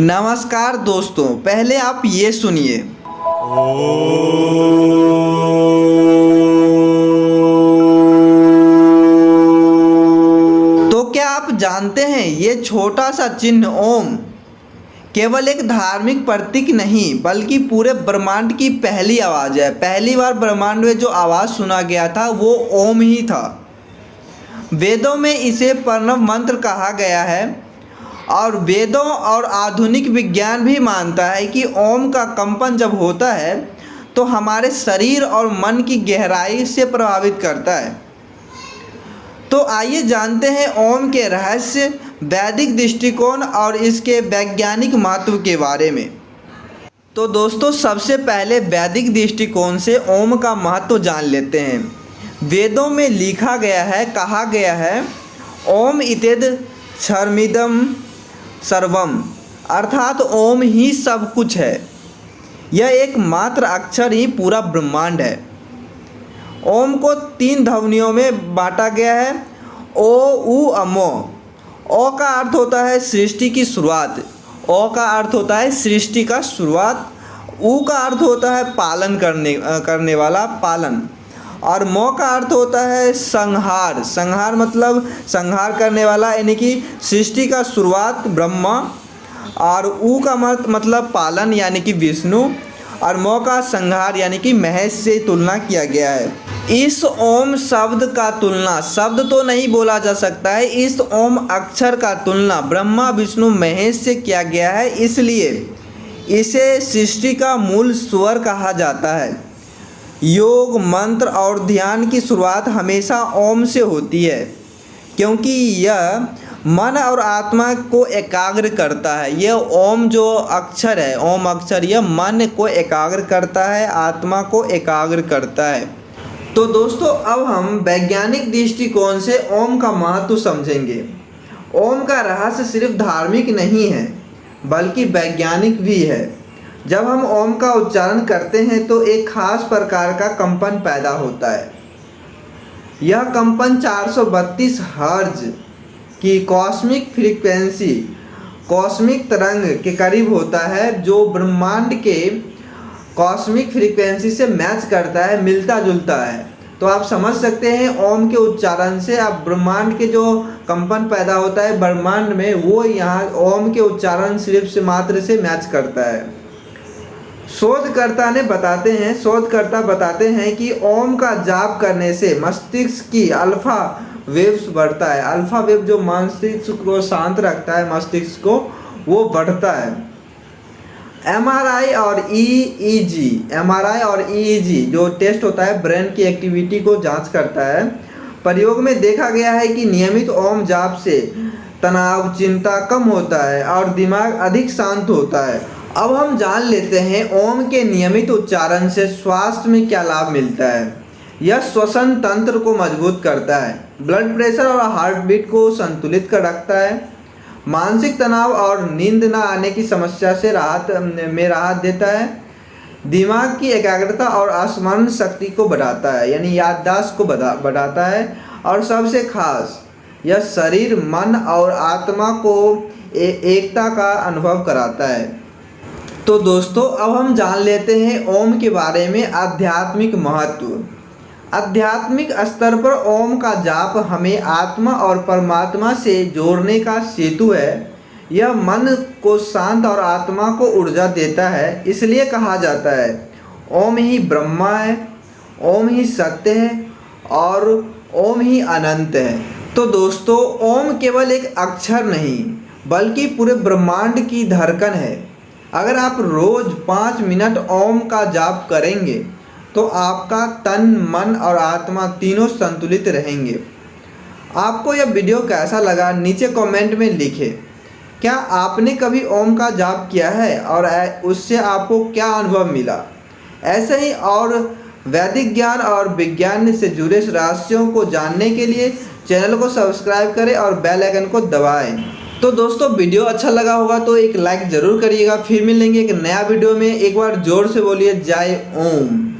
नमस्कार दोस्तों, पहले आप ये सुनिए। तो क्या आप जानते हैं ये छोटा सा चिन्ह ओम केवल एक धार्मिक प्रतीक नहीं बल्कि पूरे ब्रह्मांड की पहली आवाज़ है। पहली बार ब्रह्मांड में जो आवाज़ सुना गया था वो ओम ही था। वेदों में इसे प्रणव मंत्र कहा गया है और वेदों और आधुनिक विज्ञान भी मानता है कि ओम का कंपन जब होता है तो हमारे शरीर और मन की गहराई से प्रभावित करता है। तो आइए जानते हैं ओम के रहस्य, वैदिक दृष्टिकोण और इसके वैज्ञानिक महत्व के बारे में। तो दोस्तों, सबसे पहले वैदिक दृष्टिकोण से ओम का महत्व जान लेते हैं। वेदों में लिखा गया है, कहा गया है, ओम इत्येद क्षरमिदं सर्वम, अर्थात ओम ही सब कुछ है। यह एक मात्र अक्षर ही पूरा ब्रह्मांड है। ओम को 3 ध्वनियों में बांटा गया है, ओ उ अमो। ओ का अर्थ होता है सृष्टि की शुरुआत, ओ का अर्थ होता है सृष्टि का शुरुआत, उ का अर्थ होता है पालन करने वाला, पालन, और मो का अर्थ होता है संहार, संहार मतलब संहार करने वाला, यानी कि सृष्टि का शुरुआत ब्रह्मा, और उ का मतलब पालन यानी कि विष्णु, और मो का संहार यानी कि महेश से तुलना किया गया है। इस ओम शब्द का तुलना, शब्द तो नहीं बोला जा सकता है, इस ओम अक्षर का तुलना ब्रह्मा विष्णु महेश से किया गया है, इसलिए इसे सृष्टि का मूल स्वर कहा जाता है। योग, मंत्र और ध्यान की शुरुआत हमेशा ओम से होती है क्योंकि यह मन और आत्मा को एकाग्र करता है। यह ओम जो अक्षर है, ओम अक्षर, यह मन को एकाग्र करता है, आत्मा को एकाग्र करता है। तो दोस्तों, अब हम वैज्ञानिक दृष्टिकोण से ओम का महत्व समझेंगे। ओम का रहस्य सिर्फ धार्मिक नहीं है बल्कि वैज्ञानिक भी है। जब हम ओम का उच्चारण करते हैं तो एक खास प्रकार का कंपन पैदा होता है। यह कंपन 432 हर्ट्ज की कॉस्मिक फ्रीक्वेंसी, कॉस्मिक तरंग के करीब होता है, जो ब्रह्मांड के कॉस्मिक फ्रीक्वेंसी से मैच करता है, मिलता जुलता है। तो आप समझ सकते हैं ओम के उच्चारण से आप ब्रह्मांड के जो कंपन पैदा होता है ब्रह्मांड में, वो यहाँ ओम के उच्चारण सिर्फ से मात्र से मैच करता है। शोधकर्ता बताते हैं कि ओम का जाप करने से मस्तिष्क की अल्फा वेव्स बढ़ता है। अल्फा वेव जो मस्तिष्क को शांत रखता है, मस्तिष्क को, वो बढ़ता है। एमआरआई और ईईजी जो टेस्ट होता है ब्रेन की एक्टिविटी को जांच करता है। प्रयोग में देखा गया है कि नियमित ओम जाप से तनाव, चिंता कम होता है और दिमाग अधिक शांत होता है। अब हम जान लेते हैं ओम के नियमित उच्चारण से स्वास्थ्य में क्या लाभ मिलता है। यह श्वसन तंत्र को मजबूत करता है, ब्लड प्रेशर और हार्ट बीट को संतुलित कर रखता है, मानसिक तनाव और नींद न आने की समस्या से राहत देता है, दिमाग की एकाग्रता और स्मरण शक्ति को बढ़ाता है, यानी याददाश्त को बढ़ाता है, और सबसे खास यह शरीर, मन और आत्मा को एकता का अनुभव कराता है। तो दोस्तों, अब हम जान लेते हैं ओम के बारे में आध्यात्मिक महत्व। आध्यात्मिक स्तर पर ओम का जाप हमें आत्मा और परमात्मा से जोड़ने का सेतु है। यह मन को शांत और आत्मा को ऊर्जा देता है। इसलिए कहा जाता है ओम ही ब्रह्मा है, ओम ही सत्य है और ओम ही अनंत है। तो दोस्तों, ओम केवल एक अक्षर नहीं बल्कि पूरे ब्रह्मांड की धड़कन है। अगर आप रोज़ 5 मिनट ओम का जाप करेंगे तो आपका तन, मन और आत्मा तीनों संतुलित रहेंगे। आपको यह वीडियो कैसा लगा नीचे कमेंट में लिखें। क्या आपने कभी ओम का जाप किया है और उससे आपको क्या अनुभव मिला? ऐसे ही और वैदिक ज्ञान और विज्ञान से जुड़े रहस्यों को जानने के लिए चैनल को सब्सक्राइब करें और बेल आइकन को दबाएं। तो दोस्तों, वीडियो अच्छा लगा होगा तो एक लाइक ज़रूर करिएगा। फिर मिलेंगे एक नया वीडियो में। एक बार जोर से बोलिए जय ओम।